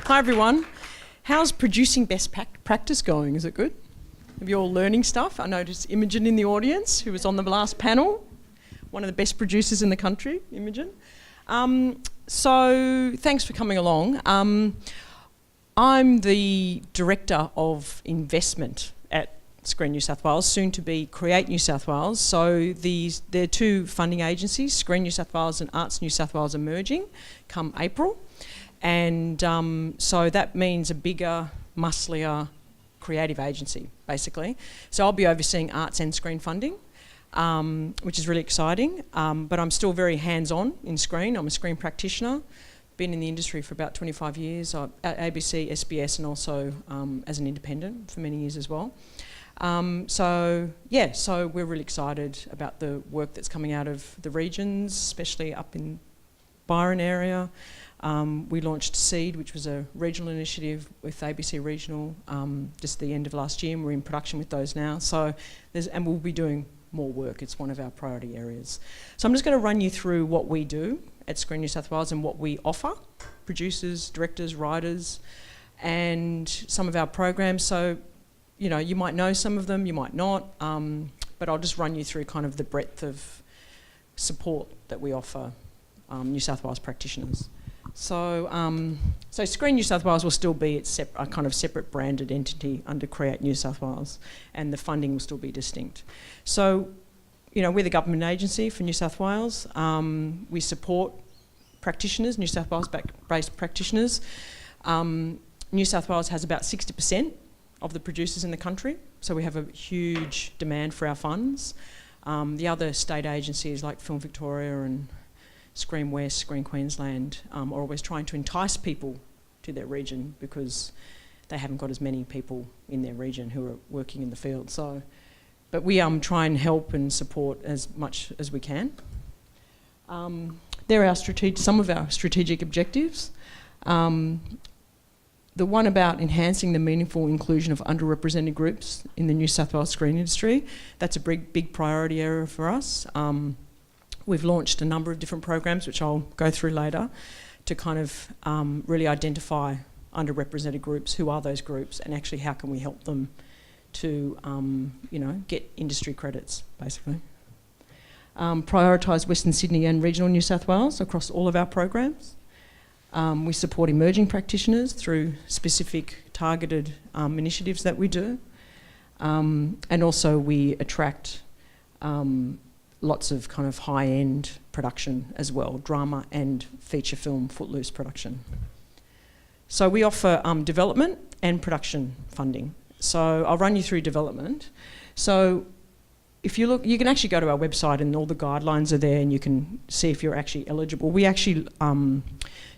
Hi everyone. How's producing best practice going? Is it good? Have you all learning stuff? I noticed Imogen in the audience, who was on the last panel, one of the best producers in the country, Imogen. So thanks for coming along. I'm the Director of Investment at Screen New South Wales, soon to be Create New South Wales. So there are two funding agencies, Screen New South Wales and Arts New South Wales, emerging come April. And so that means a bigger, musclier creative agency, basically. So I'll be overseeing arts and screen funding, which is really exciting. But I'm still very hands-on in screen. I'm a screen practitioner. Been in the industry for about 25 years at ABC, SBS, and also as an independent for many years as well. So we're really excited about the work that's coming out of the regions, especially up in Byron area. We launched SEED, which was a regional initiative with ABC Regional just the end of last year, and we're in production with those now. And we'll be doing more work. It's one of our priority areas. So I'm just going to run you through what we do at Screen New South Wales and what we offer, producers, directors, writers, and some of our programs. So, you know, you might know some of them, you might not, but I'll just run you through kind of the breadth of support that we offer New South Wales practitioners. So Screen New South Wales will still be a kind of separate branded entity under Create New South Wales, and the funding will still be distinct. So, you know, we're the government agency for New South Wales. We support practitioners, New South Wales-based practitioners. New South Wales has about 60% of the producers in the country, so we have a huge demand for our funds. The other state agencies like Film Victoria and Screen West, Screen Queensland are always trying to entice people to their region because they haven't got as many people in their region who are working in the field. So, but we try and help and support as much as we can. They're some of our strategic objectives. The one about enhancing the meaningful inclusion of underrepresented groups in the New South Wales screen industry, that's a big priority area for us. We've launched a number of different programs, which I'll go through later, to kind of really identify underrepresented groups, who are those groups, and actually how can we help them to, get industry credits, basically. Prioritise Western Sydney and regional New South Wales across all of our programs. We support emerging practitioners through specific targeted initiatives that we do. And also we attract lots of kind of high-end production as well, drama and feature film footloose production. So we offer development and production funding. So I'll run you through development. So if you look, you can actually go to our website and all the guidelines are there and you can see if you're actually eligible. We actually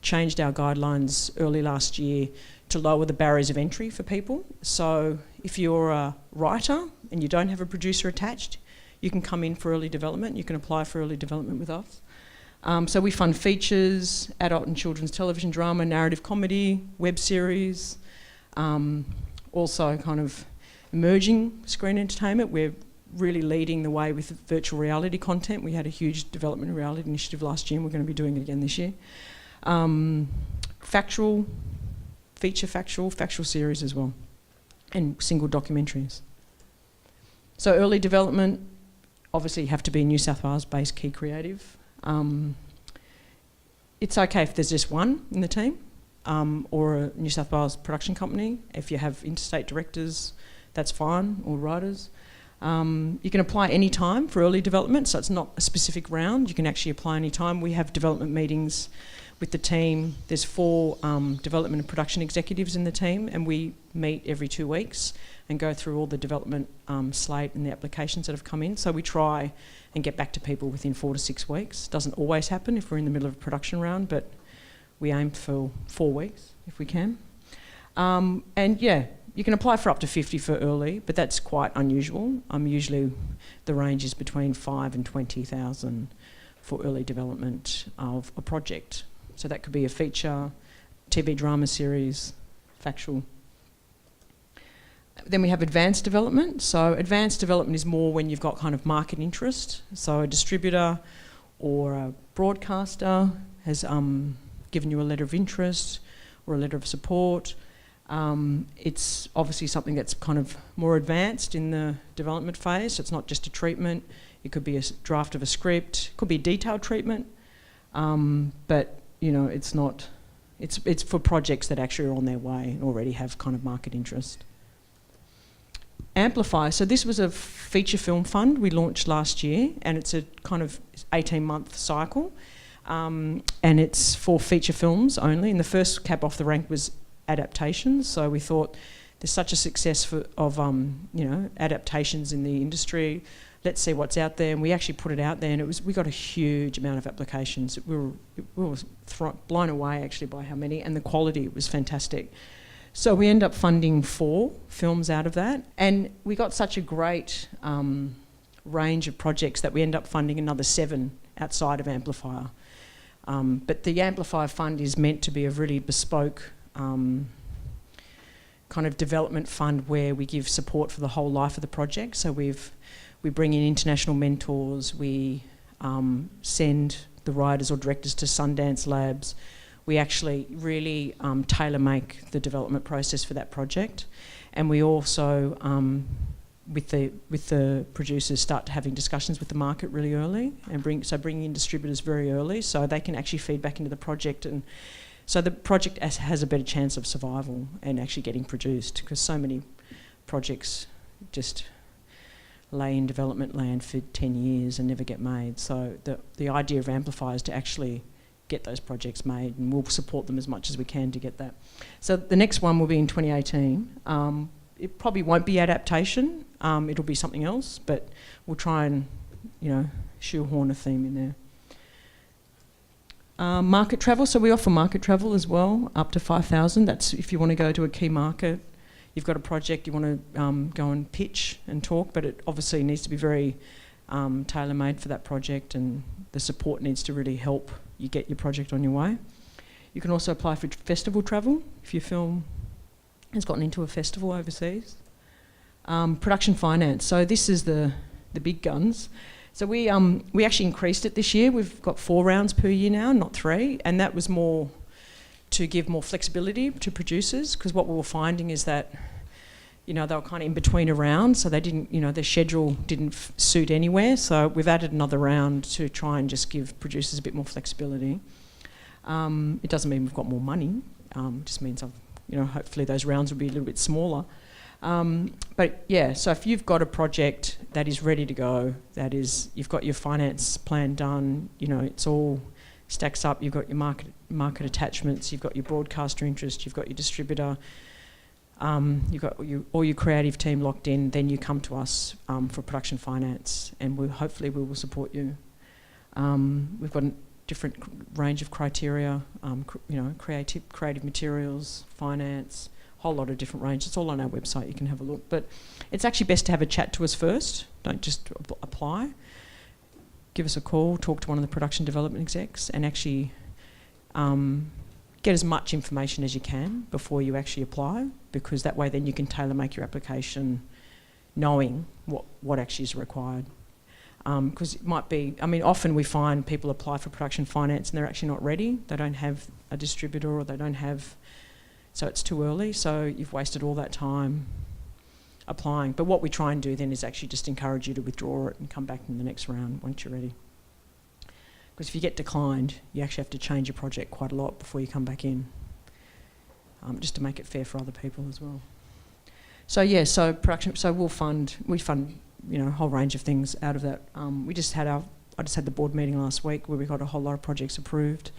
changed our guidelines early last year to lower the barriers of entry for people. So if you're a writer and you don't have a producer attached, you can come in for early development. You can apply for early development with us. So we fund features, adult and children's television drama, narrative comedy, web series, also kind of emerging screen entertainment. We're really leading the way with virtual reality content. We had a huge development reality initiative last year and we're going to be doing it again this year. Factual series as well, and single documentaries. So early development, obviously you have to be a New South Wales-based key creative. It's okay if there's just one in the team, or a New South Wales production company. If you have interstate directors, that's fine, or writers. You can apply any time for early development, so it's not a specific round. You can actually apply any time. We have development meetings with the team. There's 4 development and production executives in the team, and we meet every 2 weeks and go through all the development slate and the applications that have come in. So we try and get back to people within 4 to 6 weeks. Doesn't always happen if we're in the middle of a production round, but we aim for 4 weeks if we can. And yeah, you can apply for up to 50 for early, but that's quite unusual. Usually the range is between 5 and 20,000 for early development of a project. So that could be a feature, TV drama series, factual. Then we have advanced development. So advanced development is more when you've got kind of market interest. So a distributor or a broadcaster has given you a letter of interest, or a letter of support. It's obviously something that's kind of more advanced in the development phase, so it's not just a treatment. It could be a draft of a script, it could be a detailed treatment, but you know, it's not. It's for projects that actually are on their way and already have kind of market interest. Amplifier. So this was a feature film fund we launched last year, and it's a kind of 18-month cycle, and it's for feature films only. And the first cab off the rank was adaptations. So we thought there's such a success of you know, adaptations in the industry. Let's see what's out there, and we actually put it out there, and we got a huge amount of applications. We were blown away actually by how many, and the quality was fantastic. So we end up funding 4 films out of that, and we got such a great range of projects that we end up funding another 7 outside of Amplifier. But the Amplifier Fund is meant to be a really bespoke kind of development fund where we give support for the whole life of the project. So we bring in international mentors, we send the writers or directors to Sundance Labs. We actually really tailor-make the development process for that project. And we also, with the producers, start having discussions with the market really early, and bringing in distributors very early so they can actually feed back into the project, and so the project has a better chance of survival and actually getting produced, because so many projects just lay in development land for 10 years and never get made. So the idea of Amplifier is to actually get those projects made, and we'll support them as much as we can to get that. So the next one will be in 2018. It probably won't be adaptation, it'll be something else, but we'll try and, you know, shoehorn a theme in there. Market travel, so we offer market travel as well, up to 5,000. That's if you want to go to a key market. You've got a project, you want to go and pitch and talk, but it obviously needs to be very tailor-made for that project, and the support needs to really help you get your project on your way. You can also apply for festival travel if your film has gotten into a festival overseas. Production finance, so this is the big guns. So we actually increased it this year. We've got 4 rounds per year now, not 3, and that was more to give more flexibility to producers, because what we were finding is that, you know, they were kind of in between a round, so they didn't, you know, their schedule didn't suit anywhere. So we've added another round to try and just give producers a bit more flexibility. It doesn't mean we've got more money. It just means, you know, hopefully those rounds will be a little bit smaller. But yeah, so if you've got a project that is ready to go, that is, you've got your finance plan done, you know, it's all stacks up, you've got your market attachments, you've got your broadcaster interest, you've got your distributor, you've got all your creative team locked in, then you come to us for production finance, and hopefully we will support you. We've got a different range of criteria, you know, creative materials, finance, whole lot of different range. It's all on our website, you can have a look. But it's actually best to have a chat to us first. Don't just apply. Give us a call, talk to one of the production development execs, and actually get as much information as you can before you actually apply, because that way then you can tailor-make your application knowing what actually is required. Because it might be, I mean, often we find people apply for production finance and they're actually not ready. They don't have a distributor, or they don't have, so it's too early, so you've wasted all that time applying. But what we try and do then is actually just encourage you to withdraw it and come back in the next round once you're ready. Because if you get declined, you actually have to change your project quite a lot before you come back in, just to make it fair for other people as well. So yeah, so production, so we fund, you know, a whole range of things out of that. I just had the board meeting last week where we got a whole lot of projects approved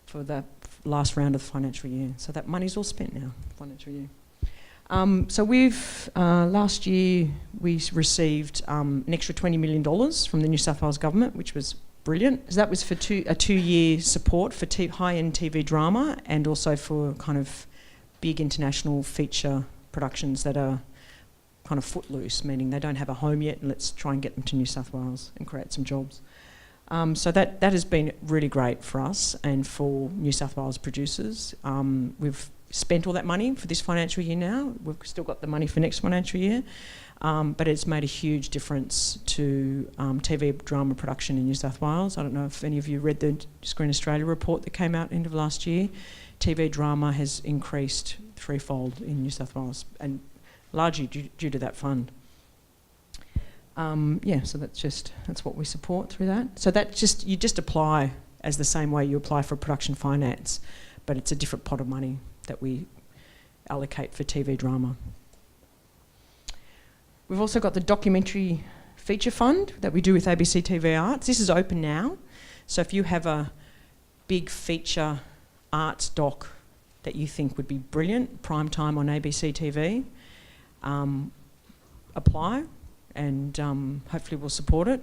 for the last round of the financial year. So that money's all spent now, financial year. So we've, last year we received an extra $20 million from the New South Wales government, which was brilliant. So that was for a 2-year support for high-end TV drama, and also for kind of big international feature productions that are kind of footloose, meaning they don't have a home yet, and let's try and get them to New South Wales and create some jobs. So that has been really great for us and for New South Wales producers. We've spent all that money for this financial year now. We've still got the money for next financial year, but it's made a huge difference to TV drama production in New South Wales. I don't know if any of you read the Screen Australia report that came out end of last year. TV drama has increased threefold in New South Wales, and largely due to that fund. So that's what we support through that. So you just apply as the same way you apply for production finance, but it's a different pot of money that we allocate for TV drama. We've also got the documentary feature fund that we do with ABC TV Arts. This is open now, so if you have a big feature arts doc that you think would be brilliant, prime time on ABC TV, apply, and hopefully we'll support it.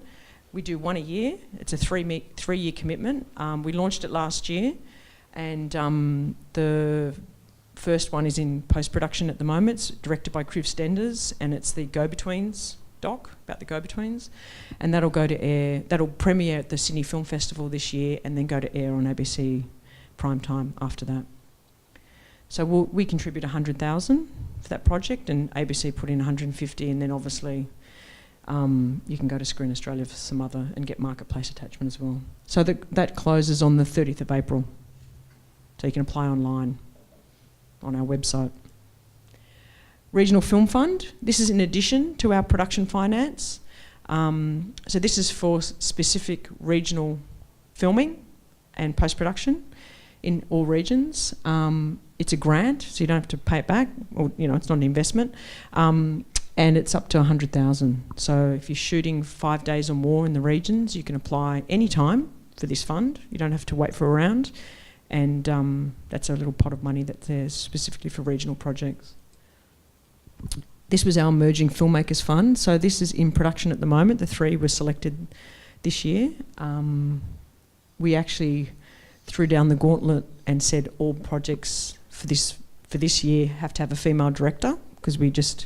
We do one a year. It's a three-year commitment. We launched it last year, and the first one is in post-production at the moment. It's directed by Kriv Stenders, and it's the Go-Betweens doc, about the Go-Betweens, and that'll go to air. That'll premiere at the Sydney Film Festival this year, and then go to air on ABC primetime after that. So we contribute 100,000 for that project, and ABC put in 150, and then obviously you can go to Screen Australia for some other and get marketplace attachment as well. So that closes on the 30th of April. So you can apply online on our website. Regional Film Fund. This is in addition to our production finance. So this is for specific regional filming and post-production in all regions. It's a grant, so you don't have to pay it back, or it's not an investment. And it's up to 100,000. So if you're shooting 5 days or more in the regions, you can apply any time for this fund. You don't have to wait for a round. And that's a little pot of money that's there specifically for regional projects. This was our Emerging Filmmakers Fund. So this is in production at the moment. The 3 were selected this year. We actually threw down the gauntlet and said all projects for this year have to have a female director, because we just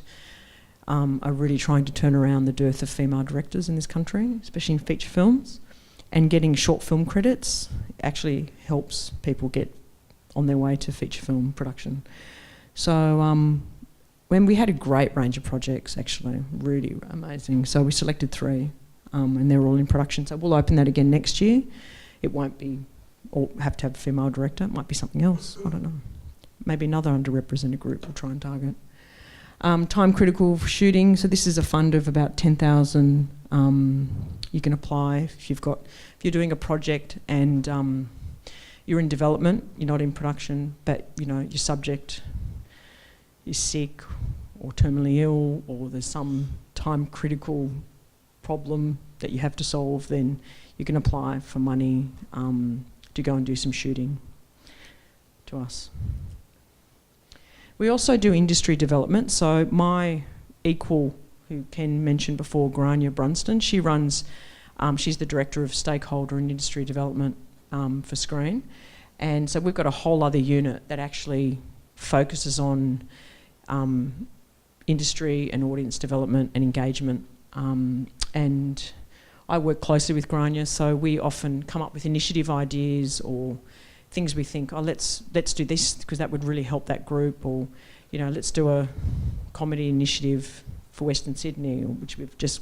are really trying to turn around the dearth of female directors in this country, especially in feature films. And getting short film credits actually helps people get on their way to feature film production. So when we had a great range of projects, actually, really amazing. So we selected 3, and they're all in production. So we'll open that again next year. It won't be, or have to have a female director. It might be something else. I don't know. Maybe another underrepresented group we'll try and target. Timecritical for shooting. So this is a fund of about 10,000. You can apply if you're doing a project and you're in development, you're not in production, but your subject is sick or terminally ill, or there's some time critical problem that you have to solve, then you can apply for money to go and do some shooting to us. We also do industry development. So my equal, who Ken mentioned before, Grania Brunston, she runs, she's the Director of Stakeholder and Industry Development for Screen. And so we've got a whole other unit that actually focuses on industry and audience development and engagement. And I work closely with Grania, so we often come up with initiative ideas or things we think, let's do this because that would really help that group, or let's do a comedy initiative for Western Sydney, which we've just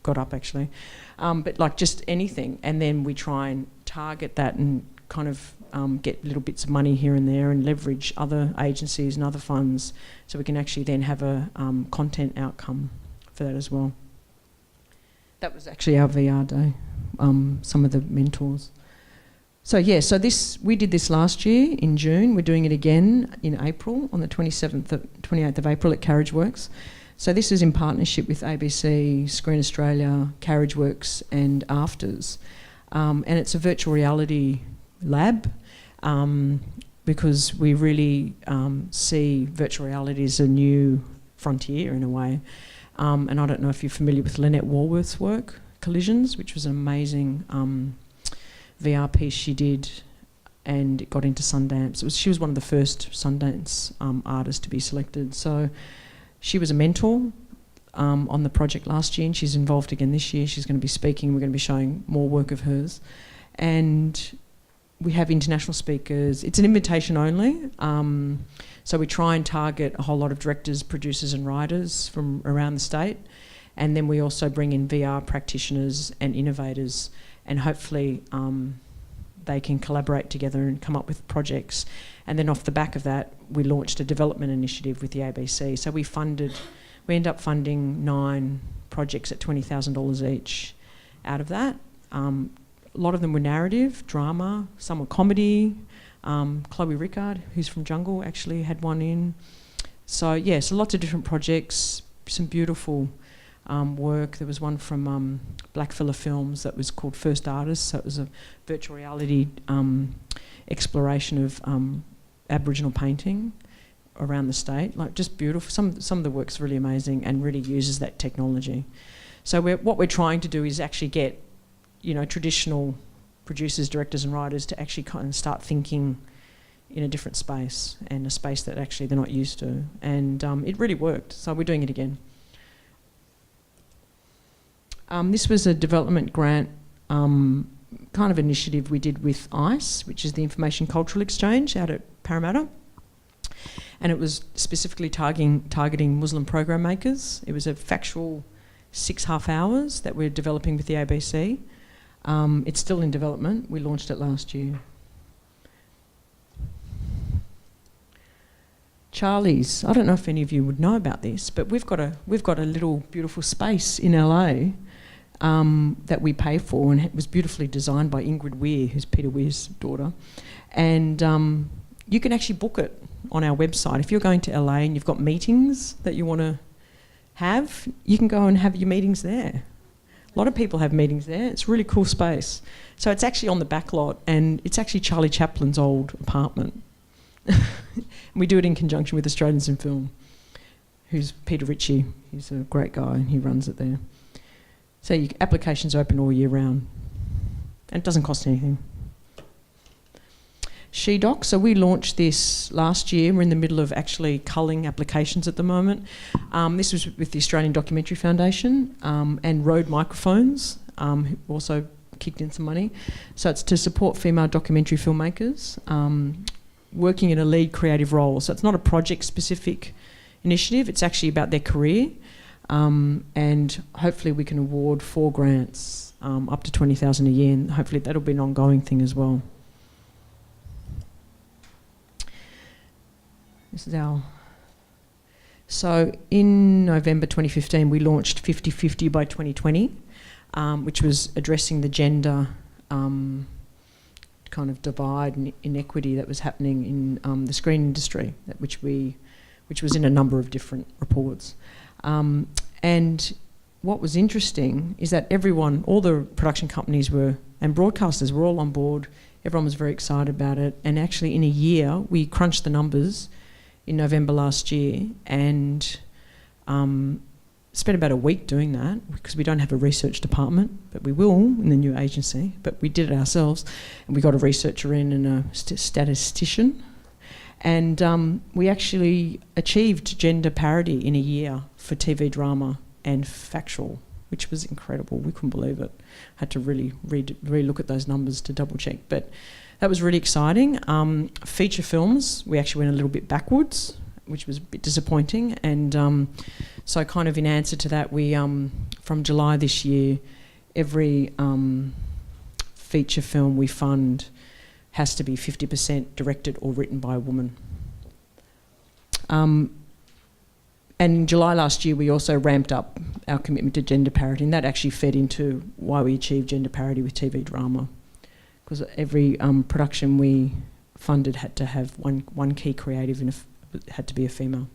got up actually, but like just anything, and then we try and target that and kind of get little bits of money here and there and leverage other agencies and other funds, so we can actually then have a content outcome for that as well. That was actually our VR day, some of the mentors. So we did this last year in June. We're doing it again in April, on the 28th of April at Carriageworks. So this is in partnership with ABC, Screen Australia, Carriageworks and Afters. And it's a virtual reality lab because we really see virtual reality as a new frontier in a way. And I don't know if you're familiar with Lynette Walworth's work, Collisions, which was an amazing VR piece she did, and it got into Sundance. She was one of the first Sundance artists to be selected. So she was a mentor on the project last year, and she's involved again this year. She's going to be speaking. We're going to be showing more work of hers. And we have international speakers. It's an invitation only. So we try and target a whole lot of directors, producers and writers from around the state. And then we also bring in VR practitioners and innovators, and hopefully they can collaborate together and come up with projects. And then off the back of that, we launched a development initiative with the ABC. So we ended up funding 9 projects at $20,000 each out of that. A lot of them were narrative, drama, some were comedy. Chloe Rickard, who's from Jungle, actually had one in. So yeah, so lots of different projects, some beautiful work. There was one from Blackfella Films that was called First Artist, so it was a virtual reality exploration of Aboriginal painting around the state. Like, just beautiful. Some of the work's really amazing and really uses that technology. So what we're trying to do is actually get, you know, traditional producers, directors and writers to actually kind of start thinking in a different space, and a space that actually they're not used to. And it really worked, so we're doing it again. This was a development grant kind of initiative we did with ICE, which is the Information Cultural Exchange out at Parramatta. And it was specifically targeting Muslim program makers. It was a factual 6 half hours that we're developing with the ABC. It's still in development. We launched it last year. Charlie's. I don't know if any of you would know about this, but we've got a little beautiful space in LA that we pay for, and it was beautifully designed by Ingrid Weir, who's Peter Weir's daughter. And you can actually book it on our website. If you're going to LA and you've got meetings that you want to have, you can go and have your meetings there. A lot of people have meetings there. It's a really cool space. So it's actually on the back lot, and it's actually Charlie Chaplin's old apartment. We do it in conjunction with Australians in Film, who's Peter Ritchie. He's a great guy, and he runs it there. So applications are open all year round, and it doesn't cost anything. SheDoc, so we launched this last year. We're in the middle of actually culling applications at the moment. This was with the Australian Documentary Foundation and Rode Microphones, who also kicked in some money. So it's to support female documentary filmmakers working in a lead creative role. So it's not a project-specific initiative, it's actually about their career. And hopefully we can award 4 grants up to $20,000 a year, and hopefully that'll be an ongoing thing as well. This is So in November 2015 we launched 50/50 by 2020, which was addressing the gender kind of divide and inequity that was happening in the screen industry, which was in a number of different reports. And what was interesting is that all the production companies and broadcasters were all on board. Everyone was very excited about it. And actually in a year, we crunched the numbers in November last year, and spent about a week doing that, because we don't have a research department, but we will in the new agency. But we did it ourselves, and we got a researcher in and a statistician. And we actually achieved gender parity in a year for TV drama and factual, which was incredible. We couldn't believe it. Had to really look at those numbers to double check. But that was really exciting. Feature films, we actually went a little bit backwards, which was a bit disappointing. And so kind of in answer to that, we, from July this year, every feature film we fund has to be 50% directed or written by a woman. And in July last year, we also ramped up our commitment to gender parity, and that actually fed into why we achieved gender parity with TV drama, because every production we funded had to have one key creative, and it had to be a female.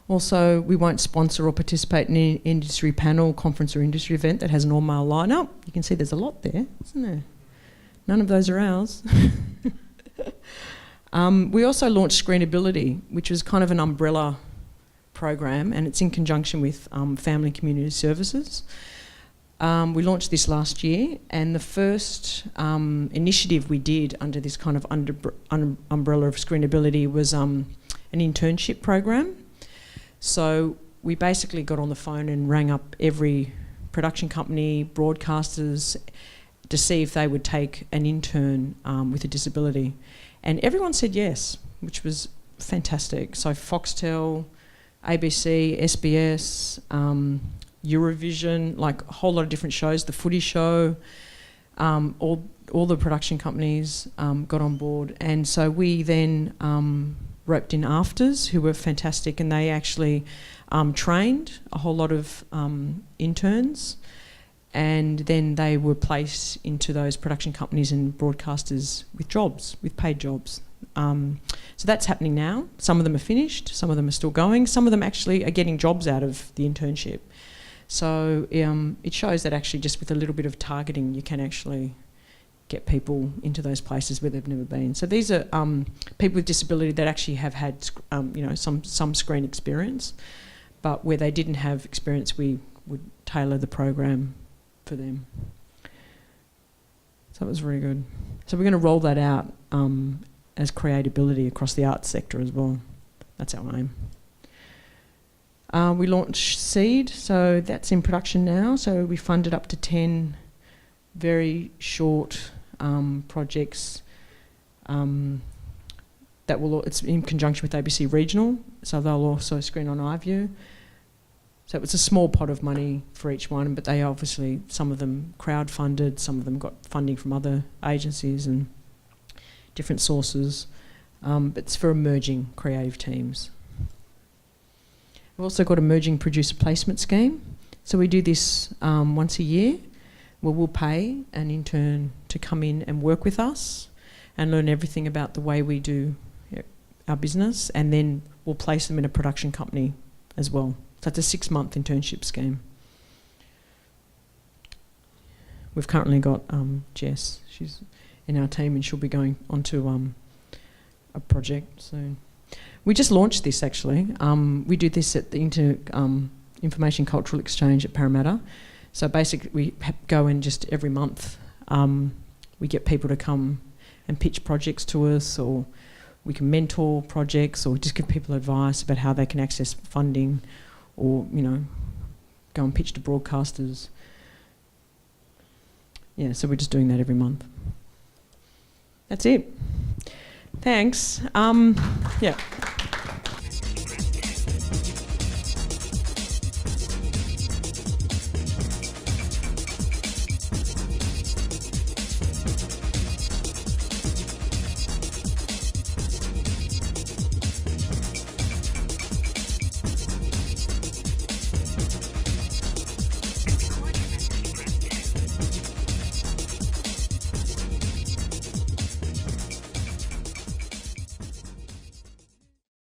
Also, we won't sponsor or participate in any industry panel, conference or industry event that has an all-male lineup. You can see there's a lot there, isn't there? None of those are ours. We also launched Screenability, which is kind of an umbrella program, and it's in conjunction with Family and Community Services. We launched this last year, and the first initiative we did under this kind of umbrella of Screenability was an internship program. So we basically got on the phone and rang up every production company, broadcasters, to see if they would take an intern with a disability. And everyone said yes, which was fantastic. So Foxtel, ABC, SBS, Eurovision, like a whole lot of different shows, the footy show, all the production companies got on board. And so we then roped in Afters, who were fantastic, and they actually trained a whole lot of interns, and then they were placed into those production companies and broadcasters with jobs, with paid jobs. So that's happening now. Some of them are finished, some of them are still going, some of them actually are getting jobs out of the internship. So it shows that actually just with a little bit of targeting you can actually get people into those places where they've never been. So these are people with disability that actually have had some screen experience, but where they didn't have experience we would tailor the program for them. So it was very good. So we're going to roll that out as creatability across the arts sector as well. That's our aim. We launched Seed, so that's in production now. So we funded up to 10 very short projects that will, it's in conjunction with ABC Regional, so they'll also screen on iView. So it was a small pot of money for each one, but they obviously, some of them crowd-funded, some of them got funding from other agencies and different sources, but it's for emerging creative teams. We've also got emerging producer placement scheme. So we do this once a year, where we'll pay an intern to come in and work with us and learn everything about the way we do our business, and then we'll place them in a production company as well. So it's a 6-month internship scheme. We've currently got Jess, she's in our team, and she'll be going onto a project soon. We just launched this actually. We do this at the Information Cultural Exchange at Parramatta. So basically we go in just every month. We get people to come and pitch projects to us, or we can mentor projects, or just give people advice about how they can access funding, or go and pitch to broadcasters. Yeah, so we're just doing that every month. That's it. Thanks. Yeah.